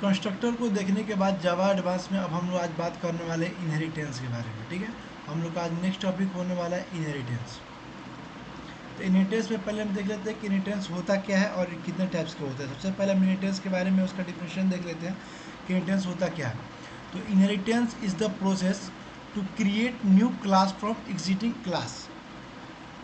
Constructor को देखने के बाद जावा एडवांस में अब हम लोग आज बात करने वाले हैं इनहेरिटेंस के बारे में। ठीक है, हम लोग का आज नेक्स्ट टॉपिक होने वाला है इनहेरिटेंस। तो इनहेरिटेंस में पहले हम देख लेते हैं कि इनहेरिटेंस होता क्या है और कितने टाइप्स के होते हैं। सबसे पहले हम इनहेरिटेंस के बारे में उसका डिफिनेशन देख लेते हैं कि इनहेरिटेंस होता क्या है। तो inheritance is the process to create new class from existing class.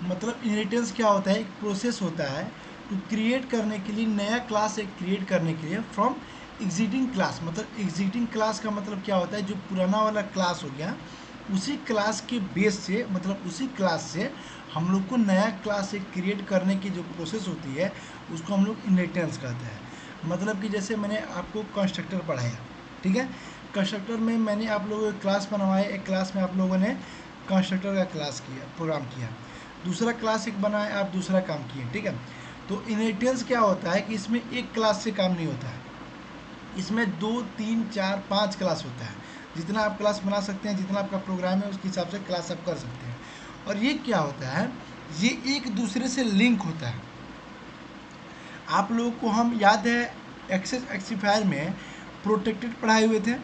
मतलब इनहेरिटेंस क्या होता है, एक प्रोसेस होता है टू क्रिएट करने के लिए, नया क्लास एक क्रिएट करने के लिए फ्रॉम एग्जिस्टिंग क्लास। मतलब एग्जिस्टिंग क्लास का मतलब क्या होता है, जो पुराना वाला क्लास हो गया उसी क्लास के बेस से, मतलब उसी क्लास से हम लोग को नया क्लास एक क्रिएट करने की जो प्रोसेस होती है उसको हम लोग इनहेरिटेंस कहते हैं। मतलब कि जैसे मैंने आपको कंस्ट्रक्टर पढ़ाया, ठीक है, कंस्ट्रक्टर में मैंने आप लोगों को क्लास बनवाया, एक क्लास में आप लोगों ने कंस्ट्रक्टर का क्लास किया, प्रोग्राम किया, दूसरा क्लास एक बनाया, आप दूसरा काम किए। ठीक है, तो इनहेरिटेंस क्या होता है कि इसमें एक क्लास से काम नहीं होता है, इसमें 2 3 4 5 क्लास होता है। जितना आप क्लास बना सकते हैं, जितना आपका प्रोग्राम है उसके हिसाब से क्लास आप कर सकते हैं। और ये क्या होता है, ये एक दूसरे से लिंक होता है। आप लोगों को हम याद है एक्सेस एक्सीफायर में प्रोटेक्टेड पढ़ाए हुए थे,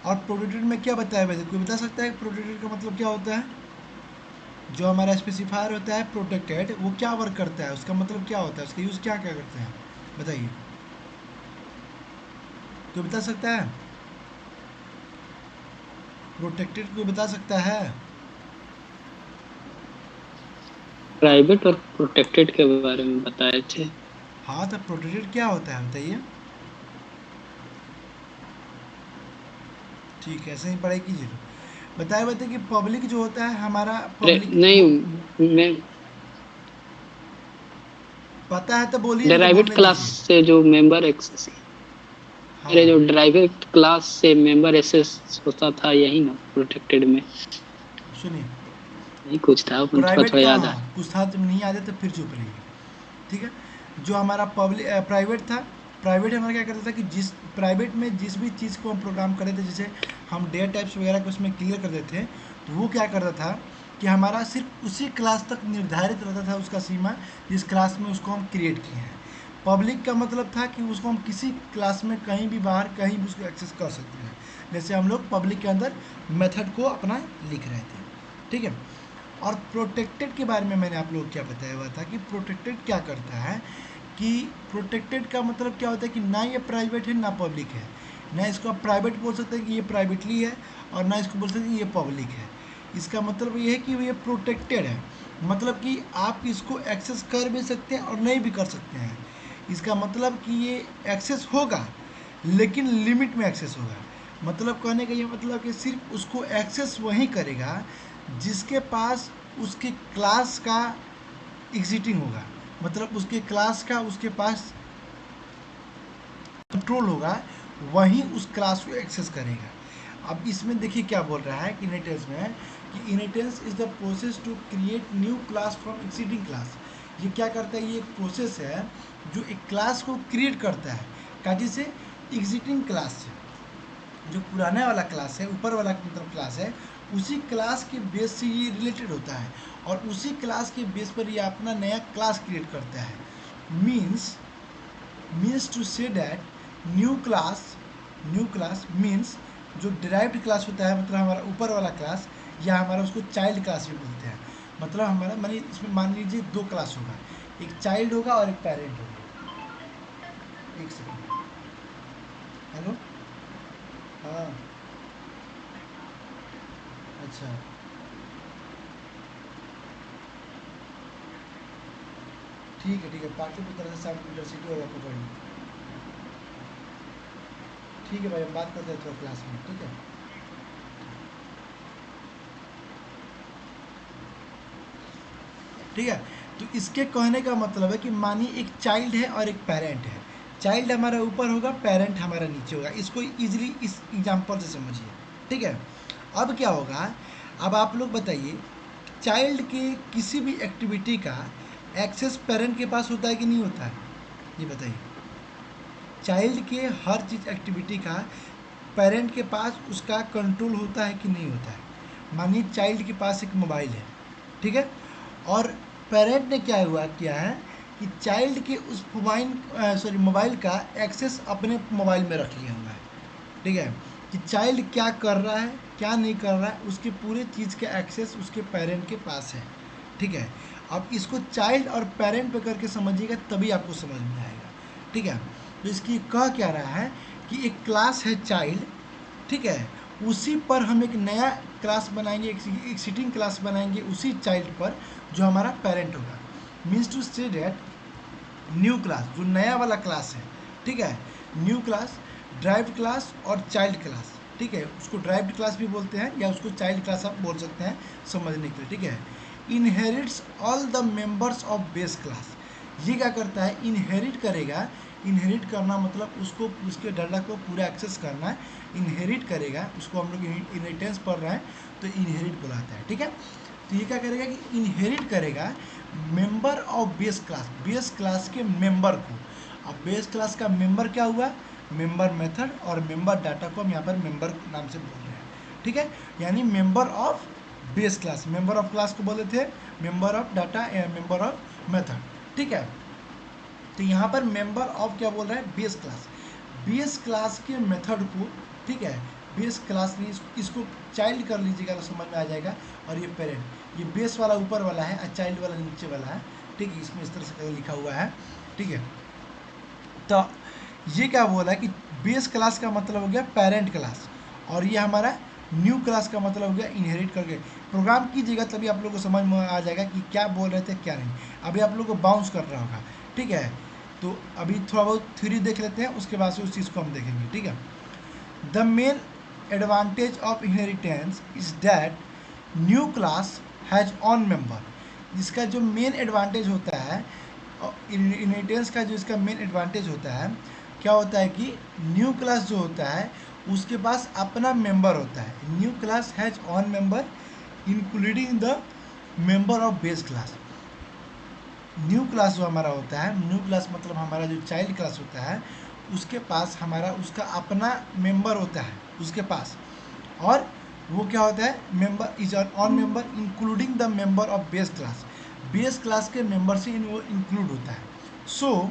और प्रोटेक्टेड में क्या बताया हुए थे, कोई बता सकता है प्रोटेक्टेड का मतलब क्या होता है? जो हमारा स्पेसिफायर होता है प्रोटेक्टेड, वो क्या वर्क करता है, उसका मतलब क्या होता है, उसका यूज़ क्या क्या करते हैं, बताइए, कोई बता सकता है? प्रोटेक्टेड कोई बता सकता है? प्राइवेट और प्रोटेक्टेड के बारे में बताए थे। हाँ, तो प्रोटेक्टेड क्या होता है बताइए। ठीक है, ऐसे ही पढ़ाई कीजिए। बताए कि पब्लिक जो होता है हमारा, पब्लिक नहीं, वो मैं पता है तो बोलिए, नहीं तो डेराइवेड बोलने क्लास दीजिए। से जो मेंबर एक्सेस, अरे हाँ, जो डेराइवेड क्लास से मेंबर एक्सेस होता था, यही ना प्रोटेक्टेड में? सुनिए, यही कुछ था, अपन थोड़ा प्राइवेट थोड़ा का, याद आ। हाँ कुछ था, जब नहीं याद है तो फिर चुप रहिए। ठीक है, जो हमारा पब्लिक प्राइवेट था, प्राइवेट हमारा क्या करता था कि जिस प्राइवेट में जिस भी चीज़ को हम प्रोग्राम कर रहे थे, जैसे हम डेटा टाइप्स वगैरह को उसमें क्लियर कर देते थे, तो वो क्या करता था कि हमारा सिर्फ उसी क्लास तक निर्धारित रहता था उसका सीमा, जिस क्लास में उसको हम क्रिएट किए हैं। पब्लिक का मतलब था कि उसको हम किसी क्लास में कहीं भी बाहर कहीं भी उसको एक्सेस कर सकते हैं। जैसे हम लोग पब्लिक के अंदर मेथड को अपना लिख रहे थे। ठीक है, और प्रोटेक्टेड के बारे में मैंने आप लोगों को क्या बताया हुआ था कि प्रोटेक्टेड क्या करता है, कि प्रोटेक्टेड का मतलब क्या होता है कि ना ये प्राइवेट है ना पब्लिक है, ना इसको आप प्राइवेट बोल सकते हैं कि ये प्राइवेटली है, और ना इसको बोल सकते हैं कि ये पब्लिक है। इसका मतलब ये है कि ये प्रोटेक्टेड है, मतलब कि आप इसको एक्सेस कर भी सकते हैं और नहीं भी कर सकते हैं। इसका मतलब कि ये एक्सेस होगा लेकिन लिमिट में एक्सेस होगा। मतलब कहने का ये मतलब कि सिर्फ उसको एक्सेस वही करेगा जिसके पास उसके क्लास का एग्जिटिंग होगा, मतलब उसके क्लास का उसके पास कंट्रोल होगा, वहीं उस क्लास को एक्सेस करेगा। अब इसमें देखिए क्या बोल रहा है कि इनहेरिटेंस में, कि inheritance is the process to create new class from existing class. ये क्या करता है, ये एक प्रोसेस है जो एक क्लास को क्रिएट करता है, काजी से, एग्जिस्टिंग क्लास से। जो पुराना वाला क्लास है, ऊपर वाला मतलब क्लास है, उसी क्लास के बेस से ये रिलेटेड होता है, और उसी क्लास के बेस पर ये अपना नया क्लास क्रिएट करता है। Means to say that new class means जो डिराइव्ड क्लास होता है, मतलब हमारा ऊपर वाला क्लास, या हमारा उसको चाइल्ड क्लास भी बोलते हैं। मतलब हमारा मानिए इसमें मान लीजिए दो क्लास होगा, एक चाइल्ड होगा और एक पेरेंट होगा। एक सेकेंड, हेलो, हाँ, अच्छा, ठीक है, पाटलिपुत्र से शाम इंटरसिटी होगा पकड़ ली। ठीक है भाई, हम बात करते हैं थोड़ा क्लास में, ठीक है। ठीक है, तो इसके कहने का मतलब है कि मानिए एक चाइल्ड है और एक पेरेंट है। चाइल्ड हमारा ऊपर होगा, पेरेंट हमारा नीचे होगा। इसको इजीली इस एग्जांपल से समझिए। ठीक है, अब क्या होगा, अब आप लोग बताइए, चाइल्ड के किसी भी एक्टिविटी का एक्सेस पेरेंट के पास होता है कि नहीं होता है, ये बताइए। चाइल्ड के हर चीज़ एक्टिविटी का पेरेंट के पास उसका कंट्रोल होता है कि नहीं होता है। मानिए चाइल्ड के पास एक मोबाइल है, ठीक है, और पेरेंट ने क्या हुआ किया है कि चाइल्ड के उस मोबाइल का एक्सेस अपने मोबाइल में रख लिया हुआ है, ठीक है, कि चाइल्ड क्या कर रहा है क्या नहीं कर रहा है उसके पूरे चीज़ का एक्सेस उसके पेरेंट के पास है, ठीक है। अब इसको चाइल्ड और पेरेंट पे करके समझिएगा तभी आपको समझ में आएगा, ठीक है। तो इसकी कह क्या रहा है कि एक क्लास है चाइल्ड, ठीक है, उसी पर हम एक नया क्लास बनाएंगे, एक सिटिंग क्लास बनाएंगे उसी चाइल्ड पर जो हमारा पेरेंट होगा। मीन्स टू से डेट न्यू क्लास जो नया वाला क्लास है, ठीक है, न्यू क्लास, ड्राइव्ड क्लास और चाइल्ड क्लास, ठीक है, उसको ड्राइव्ड क्लास भी बोलते हैं या उसको चाइल्ड क्लास आप बोल सकते हैं समझने के लिए, ठीक है। Inherits all the members of base class, ये क्या करता है, इनहेरिट करेगा, इनहेरिट करना मतलब उसको उसके डाटा को पूरा एक्सेस करना है, इनहेरिट करेगा, उसको हम लोग इनहेरिटेंस पढ़ रहे हैं तो इनहेरिट बुलाता है, ठीक है। तो ये क्या करेगा कि इनहेरिट करेगा मेंबर ऑफ बेस क्लास के मेंबर को। अब बेस क्लास का मेंबर क्या हुआ, मेंबर मेथड और मेंबर डाटा को हम यहाँ पर मेंबर नाम से बोल रहे हैं, ठीक है, यानी member of base class, member of class को बोले थे मेंबर ऑफ डाटा या मेंबर ऑफ मेथड, ठीक है। तो यहाँ पर मेंबर ऑफ क्या बोल रहा है, बेस क्लास के मेथड को, ठीक है, बेस क्लास नहीं, इसको चाइल्ड कर लीजिएगा तो समझ में आ जाएगा। और ये पेरेंट, ये बेस वाला ऊपर वाला है और चाइल्ड वाला नीचे वाला है, ठीक है, इसमें इस तरह से लिखा हुआ है, ठीक है। तो ये क्या बोला है कि बेस क्लास का मतलब हो गया पेरेंट क्लास और ये हमारा न्यू क्लास का मतलब हो गया इनहेरिट करके। प्रोग्राम कीजिएगा तभी आप लोग को समझ में आ जाएगा कि क्या बोल रहे थे क्या नहीं। अभी आप लोग को बाउंस कर रहा होगा, ठीक है। तो अभी थोड़ा बहुत थ्योरी देख लेते हैं, उसके बाद से उस चीज़ को हम देखेंगे, ठीक है। The main advantage of inheritance is that new class has on member. इसका जो मेन एडवांटेज होता है, इनहेरिटेंस का जो इसका मेन एडवांटेज होता है, क्या होता है कि न्यू क्लास जो होता है उसके पास अपना मेंबर होता है। New class has on member including the member of base class. New class जो हमारा होता है, न्यू क्लास मतलब हमारा जो चाइल्ड क्लास होता है उसके पास हमारा उसका अपना मेंबर होता है उसके पास, और वो क्या होता है, member is on member including the member of base class के मेंबर से वो इंक्लूड होता है। So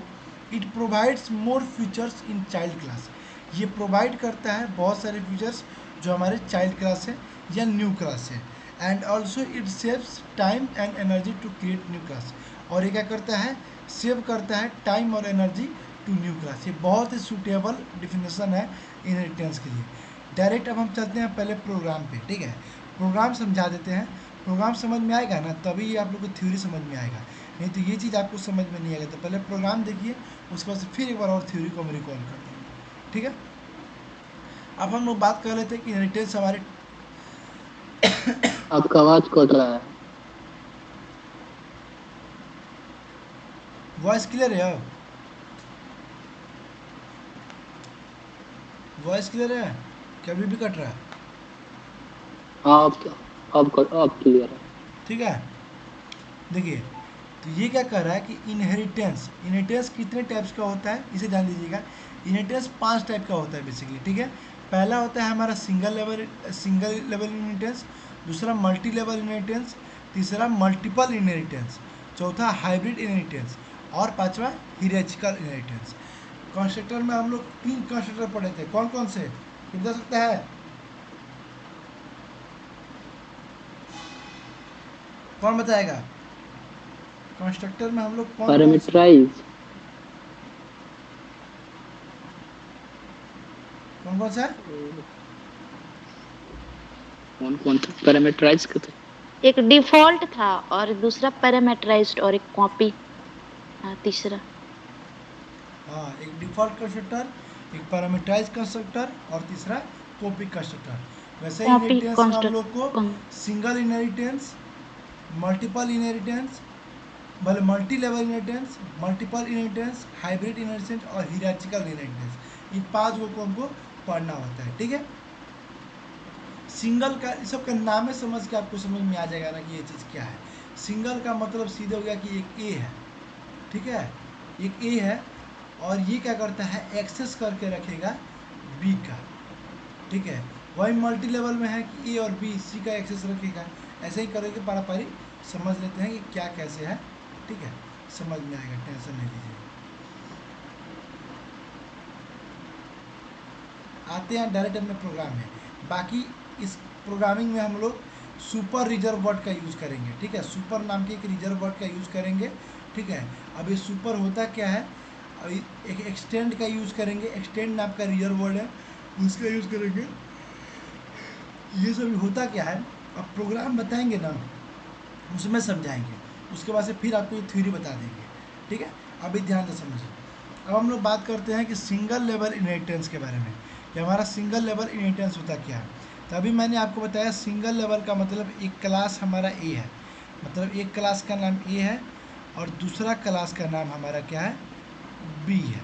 it provides more features in child class, ये प्रोवाइड करता है बहुत सारे फीचर्स जो हमारे चाइल्ड क्लास है या न्यू क्लास है। And also it saves time and energy to create new class, और ये क्या करता है, सेव करता है टाइम और एनर्जी टू न्यू क्लास। ये बहुत ही सूटेबल डिफिनेशन है इनहेरिटेंस के लिए। डायरेक्ट अब हम चलते हैं पहले प्रोग्राम पे, ठीक है, प्रोग्राम समझा देते हैं। प्रोग्राम समझ में आएगा ना तभी आप लोग को थ्योरी समझ में आएगा, नहीं तो ये चीज़ आपको समझ में नहीं आएगा। तो पहले प्रोग्राम देखिए, उसके बाद फिर एक बार और थ्योरी को हम रिकॉल कर देंगे, ठीक है। अब हम लोग बात कर लेते हैं कि इनहेरिटेंस हमारे आपका आवाज कट रहा है। वॉइस क्लियर है, वॉइस क्लियर है, कभी भी कट रहा है, हाँ अब क्लियर है। ठीक है। देखिए, तो ये क्या कर रहा है कि इनहेरिटेंस कितने टाइप्स का होता है इसे ध्यान दीजिएगा। इनहेरिटेंस 5 टाइप का होता है बेसिकली, ठीक है। पहला होता है हमारा सिंगल लेवल इनहेरिटेंस, दूसरा मल्टी लेवल इनहेरिटेंस, तीसरा मल्टीपल इनहेरिटेंस, चौथा हाइब्रिड इनहेरिटेंस और पांचवा हियरार्चिकल इनहेरिटेंस। कंस्ट्रक्टर में हम लोग 3 कंस्ट्रक्टर पढ़े थे, कौन कौन से बता सकता है, कौन बताएगा। कंस्ट्रक्टर में हम लोग पैरामीटराइज, कौन कौन सा कौन कौन था पैरामीटराइज का था? एक डिफॉल्ट था और दूसरा पैरामीटराइज्ड और एक कॉपी तीसरा। हाँ, एक डिफॉल्ट कंस्ट्रक्टर, एक पैरामीटराइज कंस्ट्रक्टर और तीसरा कॉपी कंस्ट्रक्टर। वैसे ही कॉपी इनहेरिटेंस में हम लोग को construct single inheritance, multiple inheritance, भले multi level inheritance, multiple inheritance, hybrid inheritance और हियरार्चिकल इनहेरिटेंस, इन 5 को हमको पढ़ना होता है, ठीक है। सिंगल का इस सब का नाम है, समझ के आपको समझ में आ जाएगा ना कि ये चीज़ क्या है। सिंगल का मतलब सीधे हो गया कि एक ए है, ठीक है, एक ए है और ये क्या करता है, एक्सेस करके रखेगा बी का, ठीक है। वही मल्टी लेवल में है कि ए और बी सी का एक्सेस रखेगा। ऐसे ही करके पारा पारी समझ लेते हैं कि क्या कैसे है, ठीक है। समझ में आएगा, टेंशन नहीं लीजिए। आते हैं डायरेक्ट अपने प्रोग्राम में। बाकी इस प्रोग्रामिंग में हम लोग सुपर रिजर्व वर्ड का यूज़ करेंगे, ठीक है। सुपर नाम के एक रिजर्व वर्ड का यूज़ करेंगे, ठीक है। अब ये सुपर होता क्या है, अभी एक एक्सटेंड का यूज़ करेंगे, एक्सटेंड नाम का रिजर्व वर्ड है उसका यूज़ करेंगे। ये सब होता क्या है, अब प्रोग्राम बताएंगे ना उसमें समझाएंगे, उसके बाद से फिर आपको ये थ्योरी बता देंगे, ठीक है। अभी ध्यान से समझिए। अब हम लोग बात करते हैं कि सिंगल लेवल इनहेरिटेंस के बारे में, कि हमारा सिंगल लेवल इनहेरिटेंस होता क्या है। तो अभी मैंने आपको बताया सिंगल लेवल का मतलब एक क्लास हमारा ए है, मतलब एक क्लास का नाम ए है और दूसरा क्लास का नाम हमारा क्या है, बी है,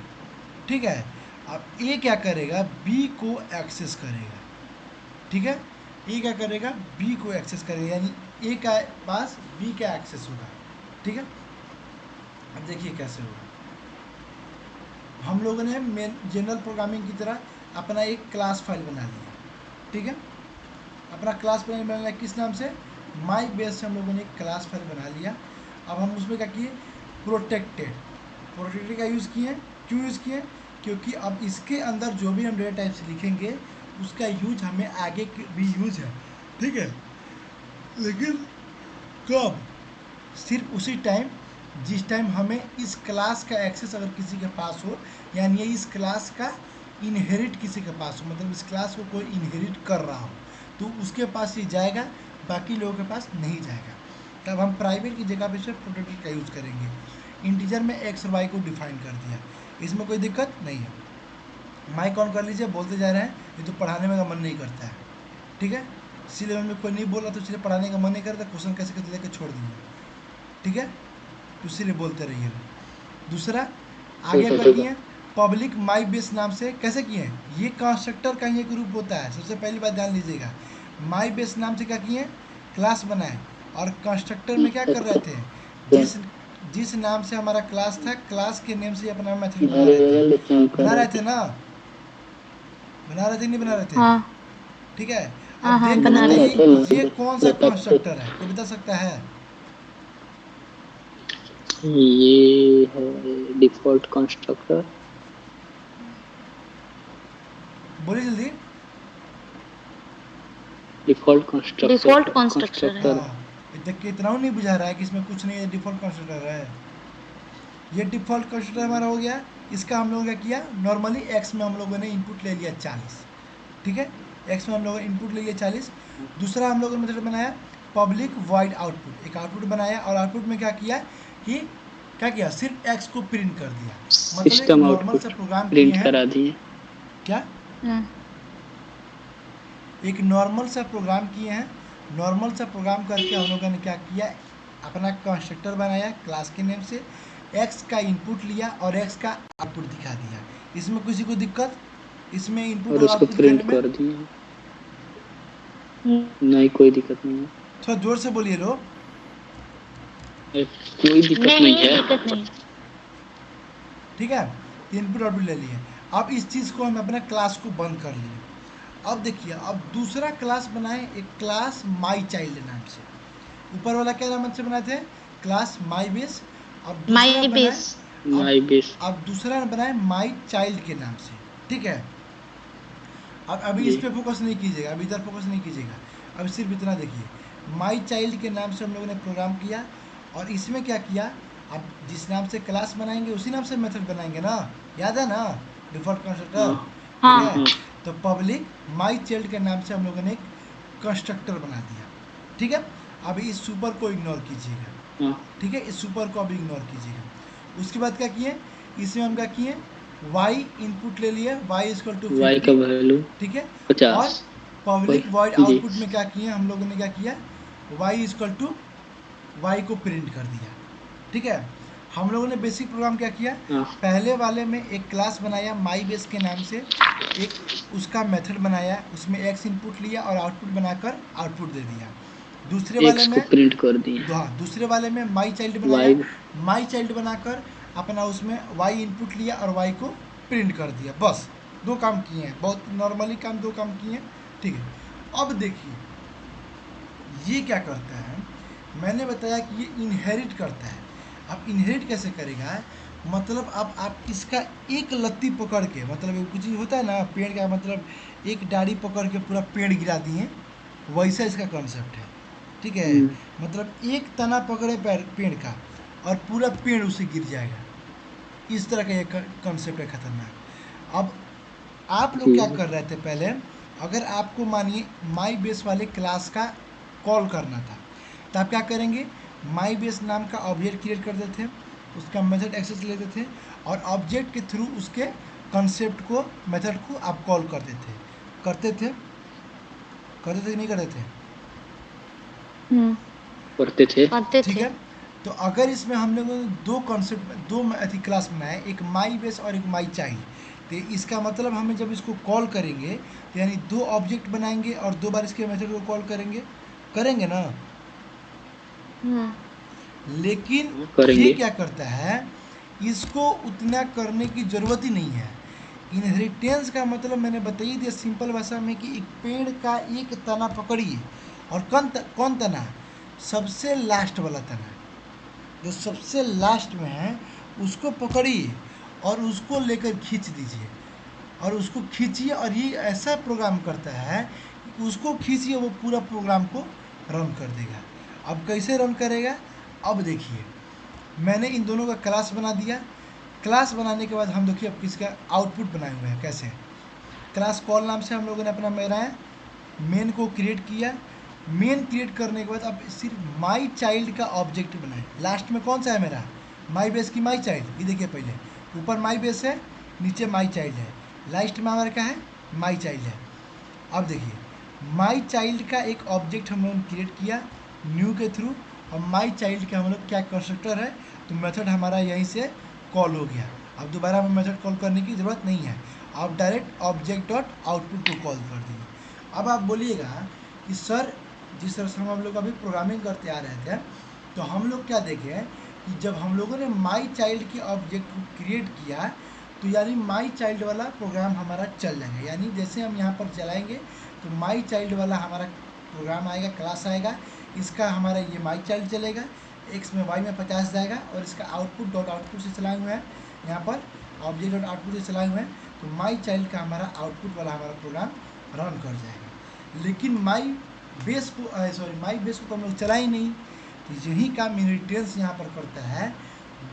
ठीक है। अब ए क्या करेगा, बी को एक्सेस करेगा, ठीक है। ए क्या करेगा, बी को एक्सेस करेगा, यानी ए का पास बी का एक्सेस होगा, ठीक है। अब देखिए कैसे होगा। हम लोगों ने मेन जनरल प्रोग्रामिंग की तरह अपना एक क्लास फाइल बना लिया, ठीक है। अपना क्लास फाइल बनाया किस नाम से, माई बेस से हम लोगों ने एक क्लास फाइल बना लिया। अब हम उसमें क्या किए, प्रोटेक्टेड, प्रोटेक्टेड का यूज़ किए। क्यों यूज़ किए, क्योंकि अब इसके अंदर जो भी हम डेटा टाइप से लिखेंगे उसका यूज हमें आगे भी यूज है, ठीक है। लेकिन कब, सिर्फ उसी टाइम जिस टाइम हमें इस क्लास का एक्सेस अगर किसी के पास हो, यानी इस क्लास का इनहेरिट किसी के पास हो, मतलब इस क्लास को कोई इनहेरिट कर रहा हो तो उसके पास ये जाएगा, बाकी लोगों के पास नहीं जाएगा। तब हम प्राइवेट की जगह पे सिर्फ प्रोटेक्टेड का यूज़ करेंगे। इंटीजर में एक्स और वाई को डिफाइन कर दिया, इसमें कोई दिक्कत नहीं है। माइक ऑन कर लीजिए, बोलते जा रहे हैं, ये तो पढ़ाने में का मन नहीं करता है, ठीक है। इसी लेवल में कोई नहीं बोला तो इसलिए पढ़ाने का मन नहीं करता, क्वेश्चन कैसे कैसे लेकर छोड़ दीजिए, ठीक है। तो इसीलिए बोलते रहिए। दूसरा आगे क्या किए, पब्लिक माई बेस नाम से कैसे किए, ये कंस्ट्रक्टर का ही एक रूप होता है। सबसे पहली बात ध्यान लीजिएगा, माई बेस नाम से क्या किए, क्लास बनाए, और कंस्ट्रक्टर में क्या कर रहे थे, जिस नाम से हमारा क्लास था, क्लास के नेम से अपना मेथड बना रहे थे ना, बना रहे थे नहीं बना रहे थे, हाँ ठीक है। हाँ अब हाँ, देख बना रहे थे। ये कौन सा कंस्ट्रक्टर है, कोई बता सकता है, ये है डिफॉल्ट कंस्ट्रक्टर। बोलिए जल्दी। Default constructor. डिफॉल्ट कंस्ट्रक्टर है। हाँ, देख के इतना नहीं बुझा रहा है कि इसमें कुछ नहीं है, डिफॉल्ट कंस्ट्रक्टर है। ये डिफ़ॉल्ट कंस्ट्रक्टर हमारा हो गया। इसका हम लोगों ने क्या किया, नॉर्मली एक्स में हम लोगों ने इनपुट ले लिया 40, ठीक है। एक्स में हम लोगों ने इनपुट ले लिया 40। दूसरा हम लोगों ने मेथड बनाया पब्लिक वॉइड आउटपुट, एक आउटपुट बनाया और आउटपुट में क्या किया कि क्या किया, सिर्फ एक्स को प्रिंट कर दिया, मतलब एक सिस्टम नॉर्मल सा आउटपुट प्रोग्राम किए प्रिंट हैं। करा दिए। क्या, हाँ, एक नॉर्मल सा प्रोग्राम किए हैं। नॉर्मल सा प्रोग्राम करके हम लोगों ने क्या किया, अपना कंस्ट्रक्टर बनाया क्लास के नेम से, एक्स का इनपुट लिया और एक्स का आउटपुट दिखा दिया। इसमें किसी को दिक्कत, इसमें इनपुट और और उसको आउटपुट प्रिंट दिखाने में? कर दिए, नहीं कोई दिक्कत नहीं है। थोड़ा जोर से बोलिए लो। कोई दिक्कत नहीं है। दिक्कत नहीं। ठीक है, इनपुट आउटपुट ले लिए। अब इस चीज़ को हम अपना क्लास को बंद कर लिए। अब देखिए, अब दूसरा क्लास बनाए, एक क्लास माई चाइल्ड नाम से। ऊपर वाला क्या नाम से बनाए थे, क्लास माई बेस। अब दूसरा माई बनाए, बेस। My base. अब दूसरा बनाए माई चाइल्ड के नाम से, ठीक है। अब अभी जी। इस पे फोकस नहीं कीजिएगा, अभी इधर फोकस नहीं कीजिएगा, अब सिर्फ इतना देखिए, माई चाइल्ड के नाम से हम लोगों ने प्रोग्राम किया। और इसमें क्या किया, अब जिस नाम से क्लास बनाएंगे उसी नाम से मेथड बनाएंगे ना, याद है ना, डिफॉल्ट कंस्ट्रक्टर, ठीक हाँ है। तो पब्लिक माई चाइल्ड के नाम से हम लोगों ने एक कंस्ट्रक्टर बना दिया, ठीक है। अभी इस सुपर को इग्नोर कीजिएगा, ठीक है, इस सुपर को अभी इग्नोर कीजिएगा। उसके बाद क्या किए, इसमें हम क्या किए, y इनपुट ले लिए, y इक्वल टू वाई का 50, वैल्यू ठीक है। 50। और पब्लिक वॉइड जी। आउटपुट में क्या किए हम लोगों ने, क्या किया, y इक्वल टू y को प्रिंट कर दिया, ठीक है। हम लोगों ने बेसिक प्रोग्राम क्या किया, हाँ, पहले वाले में एक क्लास बनाया माई बेस के नाम से, एक उसका मेथड बनाया, उसमें x इनपुट लिया और आउटपुट बनाकर आउटपुट दे दिया। दूसरे वाले एक्स में, को प्रिंट कर दिए। हाँ, दूसरे वाले में माई चाइल्ड बनाया, वाई। माई चाइल्ड बनाकर अपना उसमें y इनपुट लिया और y को प्रिंट कर दिया। बस दो काम किए हैं, बहुत नॉर्मली काम, दो काम किए हैं, ठीक है। अब देखिए ये क्या करता है, मैंने बताया कि ये इनहेरिट करता है। अब इनहेरिट कैसे करेगा, मतलब अब आप इसका एक लत्ती पकड़ के, मतलब कुछ होता है ना पेड़ का, मतलब एक डाली पकड़ के पूरा पेड़ गिरा दिए, वैसा इसका कॉन्सेप्ट है, ठीक है। मतलब एक तना पकड़े पेड़ का और पूरा पेड़ उसे गिर जाएगा, इस तरह का ये कॉन्सेप्ट है खतरनाक। अब आप लोग क्या कर रहे थे पहले, अगर आपको मानिए माई बेस वाले क्लास का कॉल करना था, तो आप क्या करेंगे, माई बेस नाम का ऑब्जेक्ट क्रिएट करते थे, उसका मेथड एक्सेस लेते थे और ऑब्जेक्ट के थ्रू उसके कंसेप्ट को, मेथड को आप कॉल करते थे, करते थे कि नहीं करते थे? करते थे। करते ठीक थे। है। तो अगर इसमें हम लोगों ने दो कॉन्सेप्ट, दो अथी क्लास बनाए, एक माई बेस और एक माई चाइल्ड, तो इसका मतलब हमें जब इसको कॉल करेंगे तो यानी दो ऑब्जेक्ट बनाएंगे और दो बार इसके मेथड को कॉल करेंगे, करेंगे ना। लेकिन ये करेंगे। क्या करता है, इसको उतना करने की ज़रूरत ही नहीं है। इनहेरिटेंस का मतलब मैंने बता ही दिया सिंपल भाषा में कि एक पेड़ का एक तना पकड़िए और कौन तना, सबसे लास्ट वाला तना, जो सबसे लास्ट में है उसको पकड़िए और उसको लेकर खींच दीजिए, और उसको खींचिए, और ये ऐसा प्रोग्राम करता है कि उसको खींचिए वो पूरा प्रोग्राम को रन कर देगा। अब कैसे रन करेगा, अब देखिए मैंने इन दोनों का क्लास बना दिया। क्लास बनाने के बाद हम देखिए अब किसका आउटपुट बनाए हुए हैं कैसे। क्लास कॉल नाम से हम लोगों ने अपना बनाया, मेन को क्रिएट किया, मेन क्रिएट करने के बाद अब सिर्फ माई चाइल्ड का ऑब्जेक्ट बनाए। लास्ट में कौन सा है मेरा, माई बेस की माई चाइल्ड, ये देखिए पहले ऊपर माई बेस है, नीचे माई चाइल्ड है, लास्ट में हमारा क्या है, माई चाइल्ड है। अब देखिए माई चाइल्ड का एक ऑब्जेक्ट हम लोगों ने क्रिएट किया न्यू के थ्रू, और माई चाइल्ड का हम लोग क्या कंस्ट्रक्टर है, तो मेथड हमारा यहीं से कॉल हो गया। अब दोबारा हमें मेथड कॉल करने की ज़रूरत नहीं है, आप डायरेक्ट ऑब्जेक्ट डॉट आउटपुट को कॉल कर दीजिए। अब आप बोलिएगा कि सर जिस तरह से हम लोग अभी प्रोग्रामिंग करते आ रहे थे, तो हम लोग क्या देखें कि जब हम लोगों ने माई चाइल्ड के ऑब्जेक्ट को क्रिएट किया, तो यानी माई चाइल्ड वाला प्रोग्राम हमारा चल जाएगा। यानी जैसे हम यहाँ पर चलाएंगे तो माई चाइल्ड वाला हमारा प्रोग्राम आएगा, क्लास आएगा, इसका हमारा ये माई चाइल्ड चलेगा, एक्स में वाई में 50 जाएगा, और इसका आउटपुट डॉट आउटपुट से चलाए हुए हैं, यहाँ पर ऑब्जेक्ट डॉट आउटपुट से चलाए हुए हैं, तो माई चाइल्ड का हमारा आउटपुट वाला हमारा प्रोग्राम रन कर जाएगा। लेकिन माई बेस को हम लोग चला ही नहीं, तो यही काम इनहेरिटेंस यहाँ पर करता है।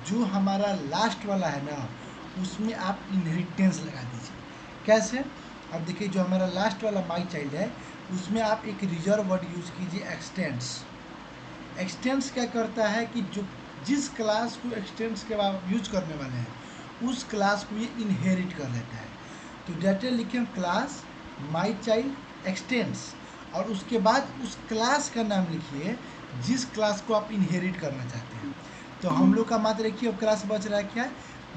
जो हमारा लास्ट वाला है ना, उसमें आप इनहेरिटेंस लगा दीजिए। कैसे, अब देखिए जो हमारा लास्ट वाला माई चाइल्ड है उसमें आप एक रिजर्व वर्ड यूज़ कीजिए, एक्सटेंड्स। एक्सटेंड्स क्या करता है कि जो जिस क्लास को एक्सटेंड्स के बाद यूज करने वाले हैं उस क्लास को ये इनहेरिट कर लेता है। तो डाटा लिखे हम क्लास माई चाइल्ड एक्सटेंड्स, और उसके बाद उस क्लास का नाम लिखिए जिस क्लास को आप इनहेरिट करना चाहते हैं। तो हम लोग का मात्र देखिए अब क्लास बच रहा है क्या,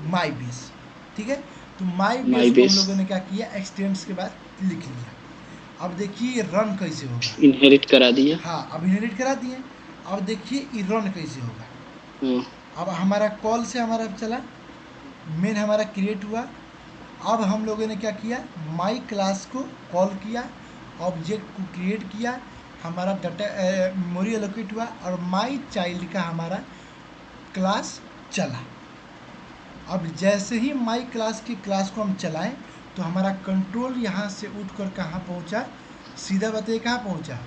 माई बेस, ठीक है। तो माई बेस माई को हम बेस लोगों ने क्या किया, एक्सटेंड्स के बाद लिख लिया। अब देखिए रन कैसे होगा, इनहेरिट करा दिया। हाँ अब इनहेरिट करा दिए। अब देखिए ये रन कैसे होगा, अब हमारा कॉल से हमारा चला, मेन हमारा क्रिएट हुआ। अब हम लोगों ने क्या किया, माई क्लास को कॉल किया, ऑब्जेक्ट को क्रिएट किया, हमारा डाटा मेमोरी एलोकेट हुआ, और माई चाइल्ड का हमारा क्लास चला। अब जैसे ही माई क्लास की क्लास को हम चलाएं तो हमारा कंट्रोल यहाँ से उठकर कहाँ पहुँचा, सीधा बताइए कहाँ पहुँचा,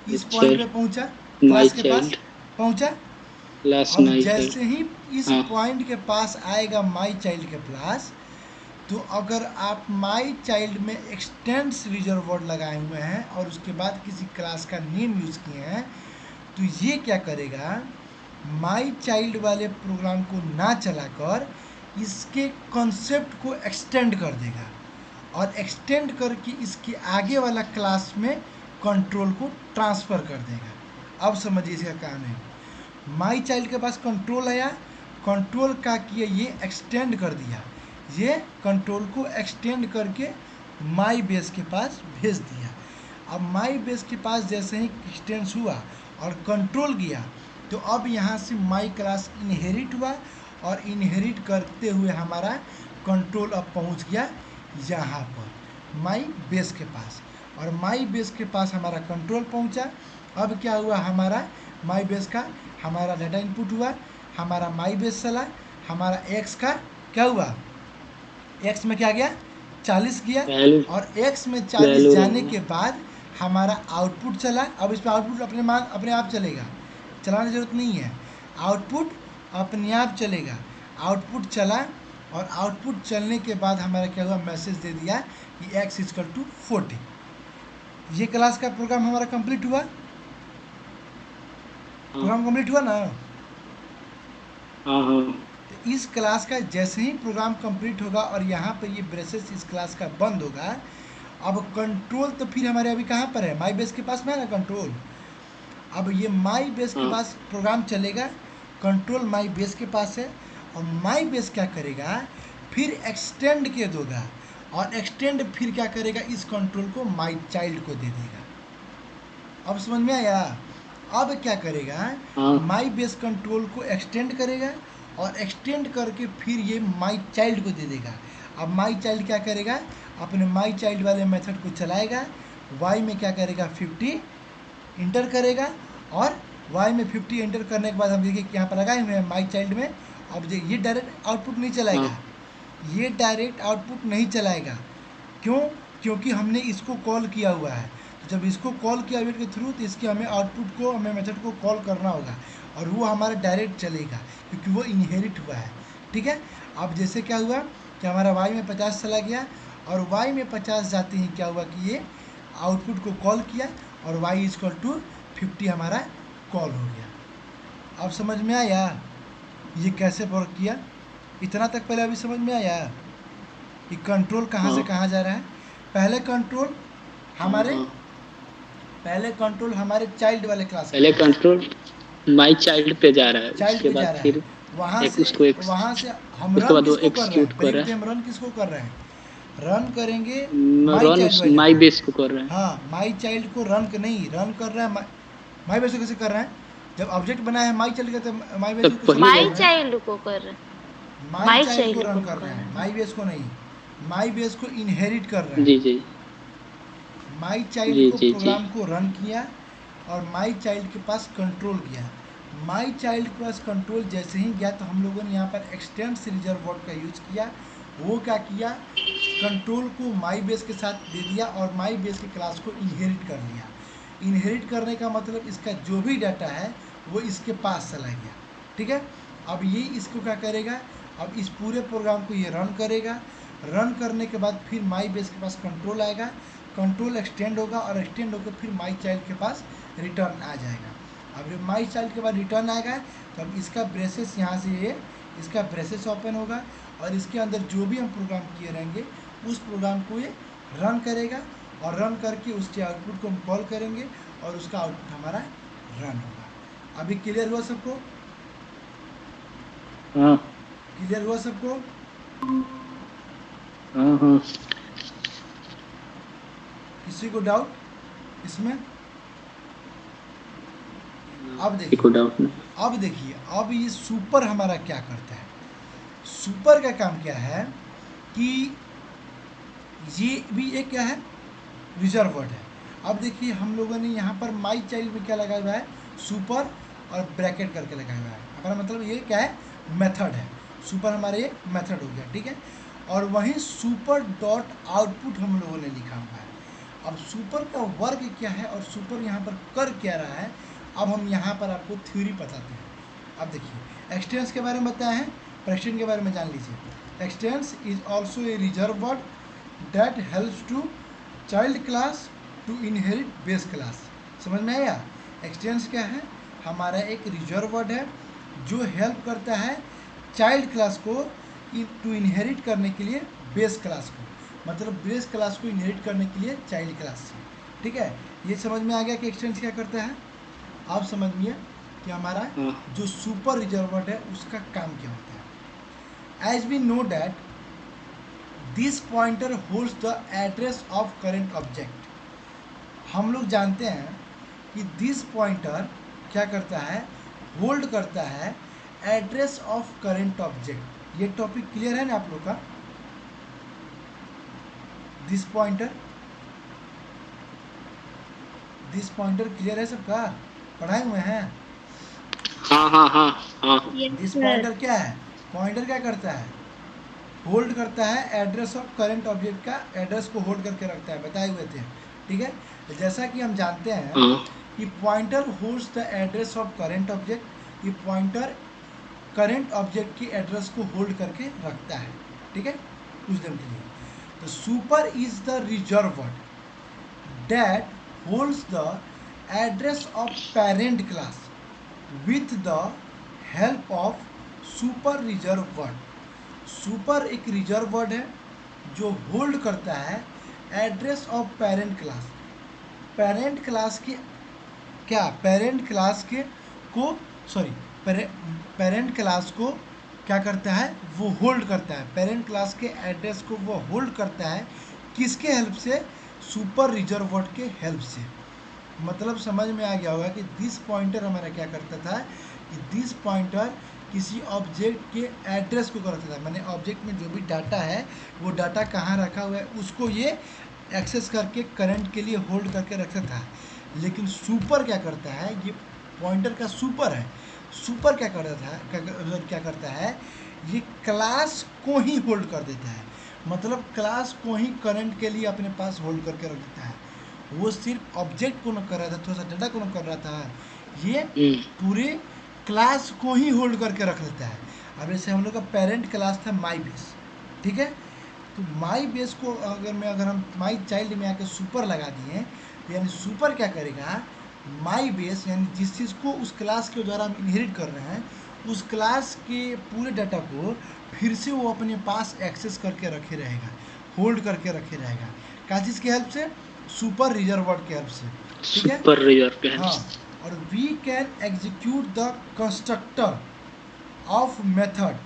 इस पॉइंट पे पहुँचा, माई क्लास के पास चाइल्ड पहुँचा। क्लास अब माई जैसे चाइल्ड। ही इस हाँ, पॉइंट के पास आएगा माई चाइल्ड के पास, तो अगर आप माई चाइल्ड में एक्सटेंड्स रिजर्व वर्ड लगाए हुए हैं और उसके बाद किसी क्लास का नेम यूज़ किए हैं, तो ये क्या करेगा, माई चाइल्ड वाले प्रोग्राम को ना चलाकर इसके कॉन्सेप्ट को एक्सटेंड कर देगा, और एक्सटेंड करके इसके आगे वाला क्लास में कंट्रोल को ट्रांसफ़र कर देगा। अब समझिए इसका काम है, माई चाइल्ड के पास कंट्रोल आया, कंट्रोल का किया ये एक्सटेंड कर दिया, ये कंट्रोल को एक्सटेंड करके माई बेस के पास भेज दिया। अब माई बेस के पास जैसे ही एक्सटेंस हुआ और कंट्रोल गया, तो अब यहाँ से माई क्लास इनहेरिट हुआ, और इनहेरिट करते हुए हमारा कंट्रोल अब पहुँच गया यहाँ पर माई बेस के पास, और माई बेस के पास हमारा कंट्रोल पहुँचा। अब क्या हुआ, हमारा माई बेस का हमारा डाटा इनपुट हुआ, हमारा माई बेस चला, हमारा एक्स का क्या हुआ, एक्स में क्या गया 40 गया, वैल्यू और एक्स में 40 वैल्यू जाने रहेगा। के बाद हमारा आउटपुट चला। अब इसमें आउटपुट अपने आप चलेगा, चलाने की जरूरत नहीं है, आउटपुट अपने आप चलेगा। आउटपुट चला और आउटपुट चलने के बाद हमारा क्या हुआ, मैसेज दे दिया कि एक्स इजकल टू 40। ये क्लास का प्रोग्राम हमारा कंप्लीट हुआ, हाँ प्रोग्राम कंप्लीट हुआ ना। हाँ हाँ तो इस क्लास का जैसे ही प्रोग्राम कंप्लीट होगा और यहाँ पर ये ब्रेसेस इस क्लास का बंद होगा, अब कंट्रोल तो फिर हमारे अभी कहाँ पर है, माई बेस के पास में है ना कंट्रोल। अब ये माई बेस के हाँ पास प्रोग्राम चलेगा, कंट्रोल माई बेस के पास है, और माई बेस क्या करेगा, फिर एक्सटेंड के दोगा, और एक्सटेंड फिर क्या करेगा, इस कंट्रोल को माई चाइल्ड को दे देगा। अब समझ में आया। अब क्या करेगा, हाँ माई बेस कंट्रोल को एक्सटेंड करेगा, और एक्सटेंड करके फिर ये माई चाइल्ड को दे देगा। अब माई चाइल्ड क्या करेगा, अपने माई चाइल्ड वाले मेथड को चलाएगा, वाई में क्या करेगा 50 इंटर करेगा, और वाई में 50 इंटर करने के बाद हम देखिए कि यहाँ पर लगाए हुए हैं माई चाइल्ड में। अब ये डायरेक्ट आउटपुट नहीं चलाएगा, हाँ ये डायरेक्ट आउटपुट नहीं चलाएगा। क्यों, क्योंकि हमने इसको कॉल किया हुआ है। तो जब इसको कॉल किया वेट के थ्रू, तो इसके हमें आउटपुट को, हमें मेथड को कॉल करना होगा, और वो हमारा डायरेक्ट चलेगा क्योंकि वो इनहेरिट हुआ है। ठीक है। अब जैसे क्या हुआ कि हमारा वाई में 50 चला गया, और वाई में 50 जाते ही क्या हुआ कि ये आउटपुट को कॉल किया, और वाई इजक्वल टू 50 हमारा कॉल हो गया। अब समझ में आया ये कैसे वर्क किया, इतना तक पहले अभी समझ में आया कि कंट्रोल कहाँ से हाँ कहाँ जा रहा है। पहले कंट्रोल हाँ हमारे हाँ। पहले कंट्रोल हमारे चाइल्ड वाले क्लास के पहले पास, कंट्रोल माई चाइल्ड पे जा रहा है, चाइल्ड उसके पे जा बाद रहा है, फिर वहाँ एक से उसको एक वहाँ से हम उसके रन बाद वो किसको कर रहे एक्सिक्यूट हैं, कर पहले रहा हम रन किसको कर रहे हैं, रन करेंगे है, माई रन चाइल्ड उस वाले माई को। बेस को कर रहा है। हाँ, माई चाइल्ड को रन नहीं, रन कर रहा है माई बेस को कैसे कर रहा है, जब ऑब्जेक्ट बनाया है माई चाइल्ड का, तो माई बेस को तब किसको पहले रन माई कर जब रहे हैं, चाइल्ड को कर रहे, माई माई चाइल्ड को चाइल्ड रन को कर कर रहे हैं, रहे माई हैं। बेस को नहीं, माई बेस को इनहेरिट कर रहे जी हैं। जी माई चाइल्ड जी को जी जी प्रोग्राम को रन किया, और माई चाइल्ड के पास कंट्रोल गया। माई चाइल्ड के पास कंट्रोल जैसे ही गया, तो हम लोगों ने यहाँ पर एक्सटेंड से रिजर्व वर्ड का यूज किया। वो क्या किया, कंट्रोल को माई बेस के साथ दे दिया, और माई बेस की क्लास को इनहेरिट कर लिया। इनहेरिट करने का मतलब इसका जो भी डाटा है वो इसके पास चला गया। ठीक है। अब ये इसको क्या करेगा, अब इस पूरे प्रोग्राम को ये रन करेगा, रन करने के बाद फिर माई बेस के पास कंट्रोल आएगा, कंट्रोल एक्सटेंड होगा, और एक्सटेंड होकर फिर माई चाइल्ड के पास रिटर्न आ जाएगा। अब जब माई चाइल्ड के बाद रिटर्न आएगा, तो अब इसका ब्रेसेस यहाँ से ये इसका ब्रेसेस ओपन होगा, और इसके अंदर जो भी हम प्रोग्राम किए रहेंगे उस प्रोग्राम को ये रन करेगा, और रन करके उसके आउटपुट को हम कॉल करेंगे, और उसका आउटपुट हमारा रन होगा। अभी क्लियर हुआ सबको, हाँ क्लियर हुआ सबको। हाँ हाँ। किसी को डाउट इसमें। अब किसी को देखिए, डाउट नहीं। अब देखिए, अब ये सुपर हमारा क्या करता है। सुपर का काम क्या है कि ये भी एक क्या है, रिजर्व वर्ड है। अब देखिए हम लोगों ने यहाँ पर माई चाइल्ड में क्या लगाया हुआ है, सुपर, और ब्रैकेट करके लगाया हुआ है। हमारा मतलब ये क्या है, मेथड है। सुपर हमारे ये मेथड हो गया। ठीक है। और वहीं सुपर डॉट आउटपुट हम लोगों ने लिखा हुआ है। अब सुपर का वर्ग क्या है, और सुपर यहाँ पर कर क्या रहा है, अब हम यहाँ पर आपको थ्योरी बताते हैं। अब देखिए, एक्सटेंस के बारे में बताया है, एक्सटेंस के बारे में जान लीजिए। Extends is also a reserve word that helps to child class to inherit base class. समझ में आया। एक्सटेंस क्या है, हमारा एक रिजर्व वर्ड है जो हेल्प करता है चाइल्ड क्लास को टू इनहेरिट करने के लिए बेस क्लास को, मतलब बेस क्लास को इनहेरिट करने के लिए चाइल्ड क्लास से। ठीक है। ये समझ में आ गया कि एक्सटेंस क्या करता है। आप समझिए कि हमारा हाँ जो सुपर रिजर्व वर्ड है उसका काम क्या होता है। As we know that this pointer holds the address of current object. हम लोग जानते हैं कि दिस पॉइंटर क्या करता है, होल्ड करता है एड्रेस ऑफ करेंट ऑब्जेक्ट। ये टॉपिक क्लियर है ना आप लोग का। दिस पॉइंटर क्लियर है सबका, पढ़ाए हुए हैं। हाँ हाँ हाँ हाँ दिस पॉइंटर क्या है, पॉइंटर क्या करता है, होल्ड करता है एड्रेस ऑफ करंट ऑब्जेक्ट का एड्रेस को होल्ड करके रखता है, बताए हुए थे। ठीक है, जैसा कि हम जानते हैं हाँ कि pointer holds the address of current object, ये पॉइंटर करंट ऑब्जेक्ट की एड्रेस को होल्ड करके रखता है। ठीक है, कुछ दिन के लिए। तो super is the reserve word that holds the address of parent class with the help of super reserve word। Super एक रिजर्व वर्ड है जो होल्ड करता है address of parent class, parent class के क्या, पेरेंट क्लास के को sorry parent class को क्या करता है, वो होल्ड करता है, पेरेंट क्लास के एड्रेस को वो होल्ड करता है, किसके हेल्प से, सुपर रिजर्व वर्ड के हेल्प से। मतलब समझ में आ गया होगा कि दिस पॉइंटर हमारा क्या करता था कि दिस पॉइंटर किसी ऑब्जेक्ट के एड्रेस को करता था, माने ऑब्जेक्ट में जो भी डाटा है वो डाटा कहाँ रखा हुआ है उसको ये एक्सेस करके करंट के लिए होल्ड करके रखता था। लेकिन सुपर क्या करता है, ये पॉइंटर का सुपर है, सुपर क्या करता था, क्या करता है, ये क्लास को ही होल्ड कर देता है, मतलब क्लास को ही करंट के लिए अपने पास होल्ड करके रख देता है। वो सिर्फ ऑब्जेक्ट को न कर रहा था, थोड़ा सा डाटा को न कर रहा था, ये पूरे क्लास को ही होल्ड करके रख लेता है। अब जैसे हम लोग का पेरेंट क्लास था माई बेस, ठीक है, तो माई बेस को अगर हम माई चाइल्ड में आकर सुपर लगा दिए तो यानी सुपर क्या करेगा, माई बेस यानी जिस चीज़ को उस क्लास के द्वारा हम इनहेरिट कर रहे हैं उस क्लास के पूरे डाटा को फिर से वो अपने पास एक्सेस करके रखे रहेगा, होल्ड करके रखे रहेगा, क्या चीज़ की हेल्प से, सुपर रिजर्व वर्ड के हेल्प से। ठीक है, सुपर रिजर्व के हाँ, और we can execute the constructor of method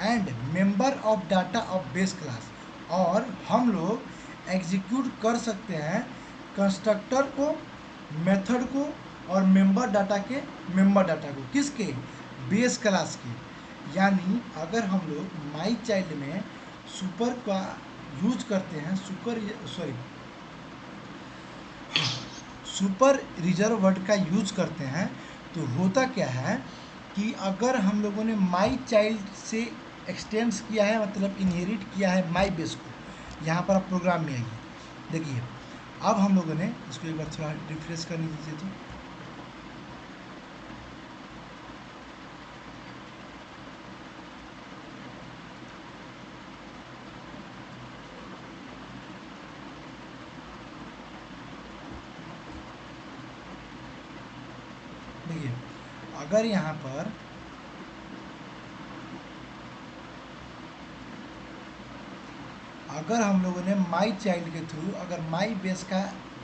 and member of data of base class, और हम लोग एग्जीक्यूट कर सकते हैं कंस्ट्रक्टर को, मेथड को और मेंबर डाटा को, किसके, बेस क्लास के। यानी अगर हम लोग माई चाइल्ड में सुपर का यूज करते हैं, सुपर रिजर्व वर्ड का यूज करते हैं, तो होता क्या है कि अगर हम लोगों ने माई चाइल्ड से एक्सटेंस किया है, मतलब इनहेरिट किया है माई बेस को, यहाँ पर आप प्रोग्राम में आइए, देखिए अब हम लोगों ने इसको एक बार थोड़ा रिफ्रेश करने दीजिए। तो देखिए अगर यहाँ पर अगर हम लोगों ने माई चाइल्ड के थ्रू अगर माई बेस का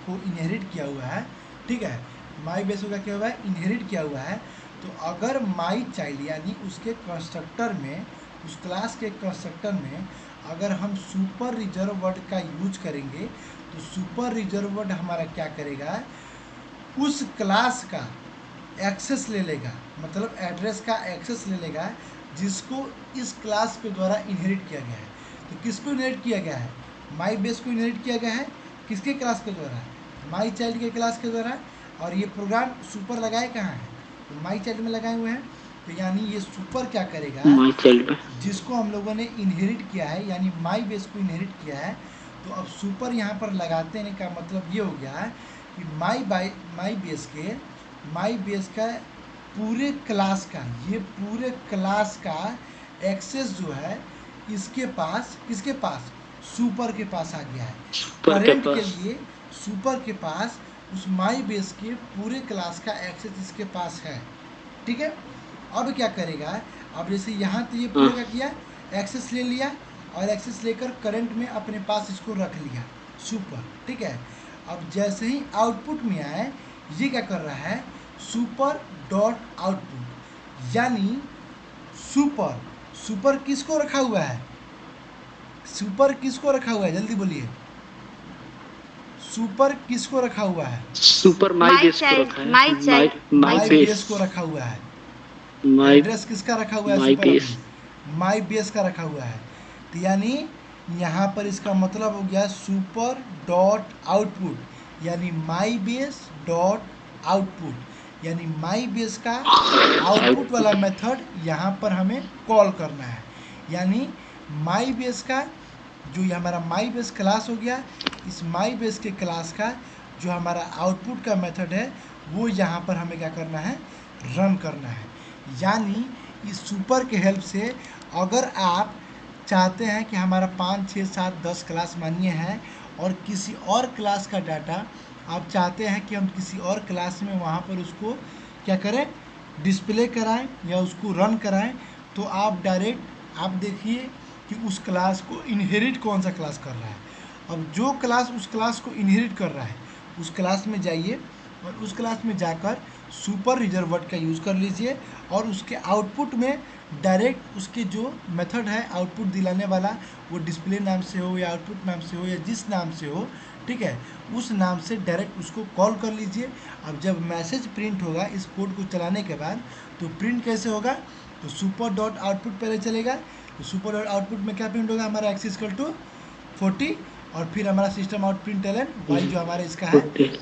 को इनहेरिट किया हुआ है, ठीक है, माई बेस का क्या हुआ है, इनहेरिट किया हुआ है, तो अगर माई चाइल्ड यानी उसके कंस्ट्रक्टर में, उस क्लास के कंस्ट्रक्टर में अगर हम सुपर रिजर्व वर्ड का यूज करेंगे तो सुपर रिजर्व वर्ड हमारा क्या करेगा, उस क्लास का एक्सेस ले लेगा, मतलब एड्रेस का एक्सेस ले लेगा जिसको इस क्लास के द्वारा इनहेरिट किया गया है। तो किसको इनहेरिट किया गया है, माई बेस को इनहेरिट किया गया है, किसके क्लास के द्वारा, माई चाइल्ड के क्लास के द्वारा, और ये प्रोग्राम सुपर लगाए कहाँ है, तो माई चाइल्ड में लगाए हुए हैं। तो यानी ये सुपर क्या करेगा, माई चाइल्ड में जिसको हम लोगों ने इनहेरिट किया है यानी माई बेस को इनहेरिट किया है, तो अब सुपर यहाँ पर लगाते हैं का मतलब ये हो गया कि माई बेस का पूरे क्लास का, ये पूरे क्लास का एक्सेस जो है इसके पास, किसके पास, सुपर के पास आ गया है, सुपर के करंट के पास लिए सुपर के पास उस माई बेस के पूरे क्लास का एक्सेस इसके पास है। ठीक है, अब क्या करेगा, अब जैसे यहाँ तो ये पूरे का किया, एक्सेस ले लिया और एक्सेस लेकर करंट में अपने पास इसको रख लिया सुपर। ठीक है, अब जैसे ही आउटपुट में आए ये क्या कर रहा है, सुपर डॉट आउटपुट, यानी सुपर किसको रखा हुआ है, सुपर किसको रखा हुआ है, जल्दी बोलिए, सुपर किसको रखा हुआ है, सुपर माई माई बेस को चाइल्ड, रखा है, my child, my my base base को रखा हुआ है, माई एड्रेस किसका रखा हुआ है, my super base my base का रखा हुआ है। तो यानी यहाँ पर इसका मतलब हो गया सुपर डॉट आउटपुट, यानी माई बेस डॉट आउटपुट, यानी माई बेस का आउटपुट वाला मेथड यहाँ पर हमें कॉल करना है। यानी माई बेस का जो ये हमारा माई बेस क्लास हो गया, इस माई बेस के क्लास का जो हमारा आउटपुट का मेथड है वो यहाँ पर हमें क्या करना है, रन करना है। यानी इस सुपर के हेल्प से अगर आप चाहते हैं कि हमारा 5, 6, 7, 10 क्लास मानिए है और किसी और क्लास का डाटा आप चाहते हैं कि हम किसी और क्लास में वहाँ पर उसको क्या करें, डिस्प्ले कराएं या उसको रन कराएं, तो आप डायरेक्ट आप देखिए कि उस क्लास को इनहेरिट कौन सा क्लास कर रहा है। अब जो क्लास उस क्लास को इनहेरिट कर रहा है उस क्लास में जाइए और उस क्लास में जाकर सुपर रिजर्व वर्ड का यूज़ कर लीजिए और उसके आउटपुट में डायरेक्ट उसके जो मेथड है आउटपुट दिलाने वाला, वो डिस्प्ले नाम से हो या आउटपुट नाम से हो या जिस नाम से हो, ठीक है, उस नाम से डायरेक्ट उसको कॉल कर लीजिए। अब जब मैसेज प्रिंट होगा इस कोड को चलाने के बाद, तो प्रिंट कैसे होगा, तो सुपर डॉट आउटपुट पहले चलेगा। तो सुपर डॉट आउटपुट में क्या प्रिंट होगा, हमारा एक्स इक्वल टू 40 और फिर हमारा system out println Y जो हमारा इसका है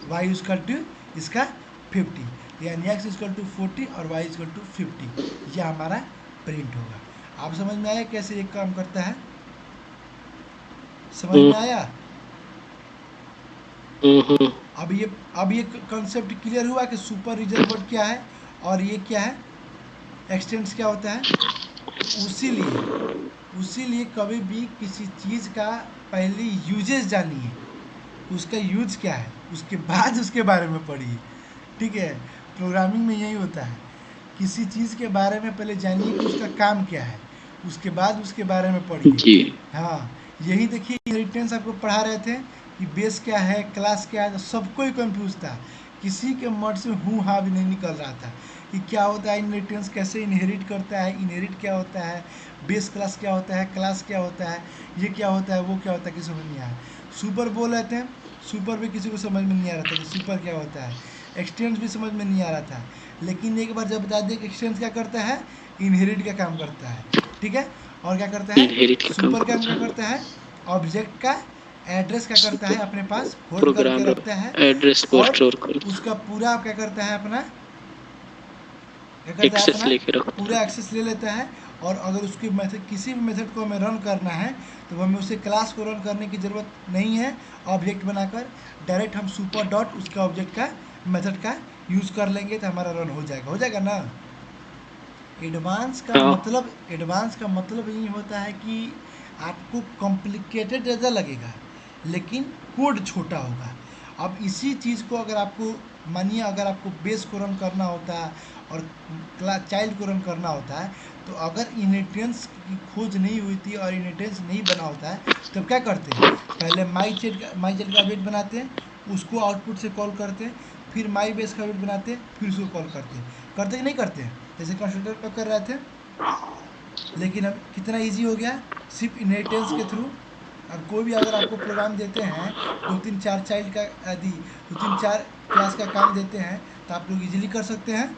वाई इक्वल टू इसका 50, यानी एक्स इक्वल टू 40 और वाई इक्वल टू 50, यह हमारा प्रिंट होगा। आप समझ में आया कैसे ये काम करता है, समझ में आया? अब ये कंसेप्ट क्लियर हुआ कि सुपर रिजर्व वर्ड क्या है और ये क्या है, एक्सटेंस क्या होता है। उसीलिए कभी भी किसी चीज़ का पहले यूजेस जानिए, उसका यूज क्या है, उसके बाद उसके बारे में पढ़िए, ठीक है। प्रोग्रामिंग में यही होता है, किसी चीज़ के बारे में पहले जानिए कि उसका काम क्या है, उसके बाद उसके बारे में पढ़िए। हाँ, यही देखिए इनहेरिटेंस आपको पढ़ा रहे थे कि बेस क्या है, क्लास क्या है, तो सबको ही कंफ्यूज था, किसी के मन से हूँ हाँ भी नहीं निकल रहा था कि क्या होता है इनहेरिटेंस, कैसे इनहेरिट करता है, इनहेरिट क्या होता है, बेस क्लास क्या होता है, क्लास क्या होता है, ये क्या होता है, वो क्या होता है, किसी समझ नहीं आया। सुपर बोल रहे थे, सुपर भी किसी को समझ में नहीं आ रहा था कि सुपर क्या होता है, एक्सटेंस भी समझ में नहीं आ रहा था, लेकिन एक बार जब बता दिया कि एक्सटेंस क्या करता है, इनहेरिट का काम करता है, ठीक है। और क्या करता है, सुपर काम क्या करता है, ऑब्जेक्ट का एड्रेस क्या करता है अपने पास होल्ड करके रखता है एड्रेस को और स्टोर करता उसका पूरा क्या करता है, अपना क्या है, करता है, एक्सेस अपना लेके रखता पूरा है। एक्सेस ले लेता है। और अगर उसकी मेथड किसी भी मेथड को हमें रन करना है तो हमें उसे क्लास को रन करने की ज़रूरत नहीं है, ऑब्जेक्ट बनाकर डायरेक्ट हम सुपर डॉट उसका ऑब्जेक्ट का मेथड का यूज़ कर लेंगे तो हमारा रन हो जाएगा ना। एडवांस का मतलब यही होता है कि आपको कॉम्प्लिकेटेड ज़्यादा लगेगा लेकिन कोड छोटा होगा। अब इसी चीज़ को अगर आपको मानिए अगर आपको बेस को रन करना होता है और चाइल्ड को रन करना होता है, तो अगर इनहेरिटेंस की खोज नहीं हुई थी और इनहेरिटेंस नहीं बना होता है तब क्या करते हैं, पहले माई चाइल्ड का ऑब्जेक्ट बनाते हैं, उसको आउटपुट से कॉल करते हैं, फिर माई बेस का ऑब्जेक्ट बनाते हैं, फिर उसको कॉल करते कि नहीं करते हैं, जैसे कंस्ट्रक्टर पर कर रहे थे। लेकिन अब कितना इजी हो गया सिर्फ इनहेरिटेंस के थ्रू। अब कोई भी अगर आपको प्रोग्राम देते हैं 2-3-4 चाइल्ड का आदि 2-3-4 क्लास का काम देते हैं तो आप लोग इजीली कर सकते हैं।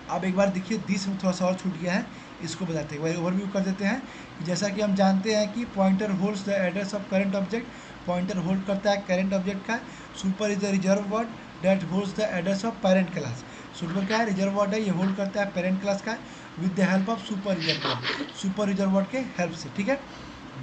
अब एक बार देखिए दिस में थोड़ा सा और छूट गया है, इसको बताते हैं, एक ओवरव्यू कर देते हैं। जैसा कि हम जानते हैं कि pointer holds the address of current object, pointer hold करता है करंट ऑब्जेक्ट का। Super is the reserve word that holds the address of parent class. Super क्या है, रिजर्व वर्ड है, ये होल्ड करता है पेरेंट क्लास का with the help of super reserve word, super reserve word के हेल्प से, ठीक है।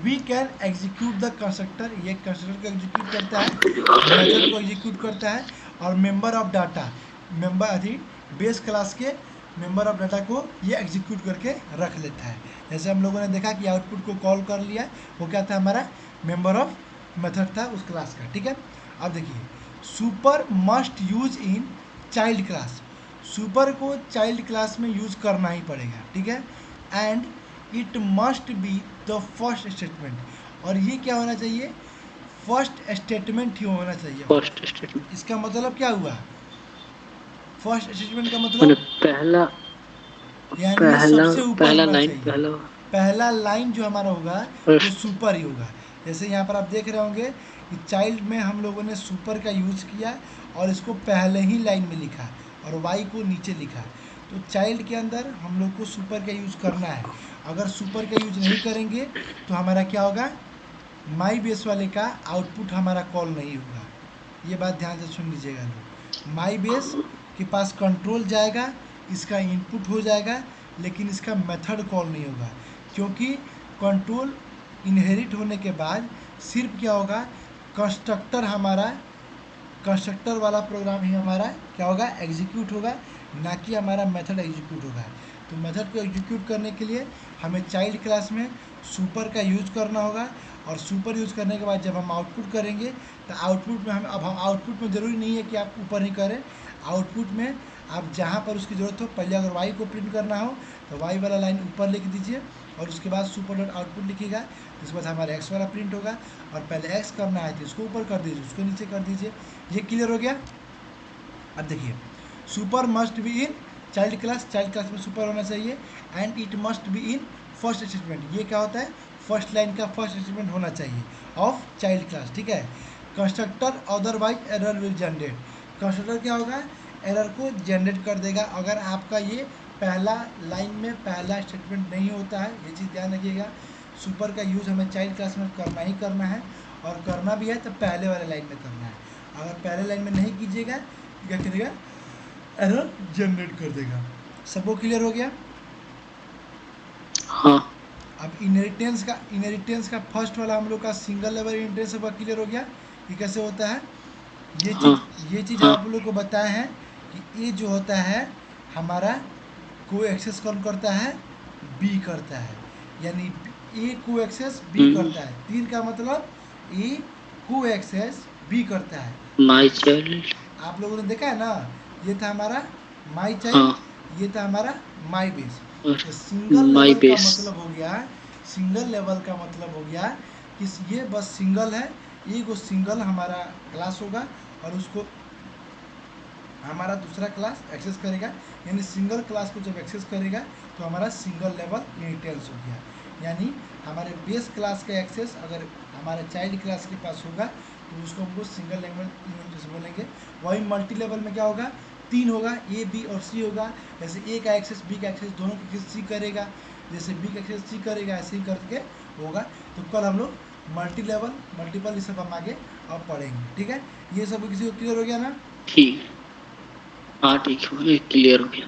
We can execute the constructor, ये कंस्ट्रक्टर को एग्जीक्यूट करता है, मेथड को एग्जीक्यूट करता है और मेंबर ऑफ डाटा, मेंबर अभी बेस क्लास के मेंबर ऑफ डाटा को ये एग्जीक्यूट करके रख लेता है। जैसे हम लोगों ने देखा कि आउटपुट को कॉल कर लिया, वो क्या था, हमारा मेंबर ऑफ मेथड था उस क्लास का, ठीक है। अब देखिए super must use in child class, super को चाइल्ड क्लास में यूज करना ही पड़ेगा, ठीक है। And it must be the first statement, और ये क्या होना चाहिए, फर्स्ट स्टेटमेंट ही होना चाहिए। फर्स्ट स्टेटमेंट इसका मतलब क्या हुआ, फर्स्ट स्टेटमेंट का मैंने मतलब पहला यानी ये पहला सबसे ऊपर पहला होना लाइन चाहिए, पहला लाइन जो हमारा होगा वो फर्स्ट सुपर ही होगा। जैसे यहाँ पर आप देख रहे होंगे कि चाइल्ड में हम लोगों ने सुपर का यूज़ किया और इसको पहले ही लाइन में लिखा और वाई को नीचे लिखा, तो चाइल्ड के अंदर हम लोग को सुपर का यूज़ करना है। अगर सुपर का यूज नहीं करेंगे तो हमारा क्या होगा, माई बेस वाले का आउटपुट हमारा कॉल नहीं होगा। ये बात ध्यान से सुन लीजिएगा लोग, माई बेस के पास कंट्रोल जाएगा, इसका इनपुट हो जाएगा, लेकिन इसका मेथड कॉल नहीं होगा, क्योंकि कंट्रोल इनहेरिट होने के बाद सिर्फ क्या होगा, कंस्ट्रक्टर हमारा कंस्ट्रक्टर वाला प्रोग्राम ही हमारा क्या होगा, एग्जीक्यूट होगा, ना कि हमारा मेथड एग्जीक्यूट होगा। तो मेथड को एग्जीक्यूट करने के लिए हमें चाइल्ड क्लास में सुपर का यूज करना होगा, और सुपर यूज़ करने के बाद जब हम आउटपुट करेंगे तो आउटपुट में हम आउटपुट में ज़रूरी नहीं है कि आप ऊपर ही करें, आउटपुट में आप जहाँ पर उसकी ज़रूरत हो, पहले अगर वाई को प्रिंट करना हो तो वाई वाला लाइन ऊपर लिख दीजिए, और उसके बाद सुपर डॉट आउटपुट लिखिएगा, तो उसके बाद हमारा एक्स वाला प्रिंट होगा, और पहले एक्स करना है तो उसको ऊपर कर दीजिए, उसको नीचे कर दीजिए। ये क्लियर हो गया। अब देखिए, super must be in child class में सुपर होना चाहिए, and it must be in first statement. ये क्या होता है, फर्स्ट लाइन का फर्स्ट स्टेटमेंट होना चाहिए ऑफ चाइल्ड क्लास, ठीक है। Constructor otherwise error will generate, constructor क्या होगा, एरर को जनरेट कर देगा अगर आपका ये पहला लाइन में पहला स्टेटमेंट नहीं होता है। ये चीज़ ध्यान रखिएगा, सुपर का यूज़ हमें चाइल्ड क्लास में करना ही करना है, और करना भी है तो पहले वाले लाइन में करना है। अगर पहले लाइन में नहीं कीजिएगा तो क्या करेगा, एरर जनरेट कर देगा। सबको क्लियर हो गया। हाँ अब इनहेरिटेंस का फर्स्ट वाला हम लोग का सिंगल लेवल इनहेरिटेंस सबका क्लियर हो गया कि कैसे होता है। ये चीज़ हाँ आप लोग को बताया है कि ए जो होता है हमारा को एक्सेस कौन करता है, बी करता है, यानी ए को एक्सेस बी करता है। तीन का मतलब ए को एक्सेस बी करता है। माई चाइल्ड, आप लोगों ने देखा है ना, ये था हमारा माई चाइल्ड, हाँ ये था हमारा माई बेस। और तो सिंगल माई लेवल का बेस, मतलब हो गया, सिंगल लेवल का मतलब हो गया कि ये बस सिंगल है, ये को सिंगल हमारा क्लास होगा, और उसको हमारा दूसरा क्लास एक्सेस करेगा, यानी सिंगल क्लास को जब एक्सेस करेगा तो हमारा सिंगल लेवल इनहेरिटेंस हो गया। यानी हमारे बेस क्लास का एक्सेस अगर हमारे चाइल्ड क्लास के पास होगा तो उसको हमको सिंगल लेवल इनहेरिटेंस बोलेंगे। वही मल्टी लेवल में क्या होगा, तीन होगा, ए बी और सी होगा। जैसे ए का एक्सेस बी का एक्सेस दोनों का एक्सेस सी करेगा, जैसे बी का एक्सेस सी करेगा, ऐसे ही करके होगा। तो कल हम लोग मल्टीपल ये सब हम आगे अब पढ़ेंगे, ठीक है। ये सब किसी को क्लियर हो गया ना। ठीक, हाँ ठीक है, क्लियर हो गया।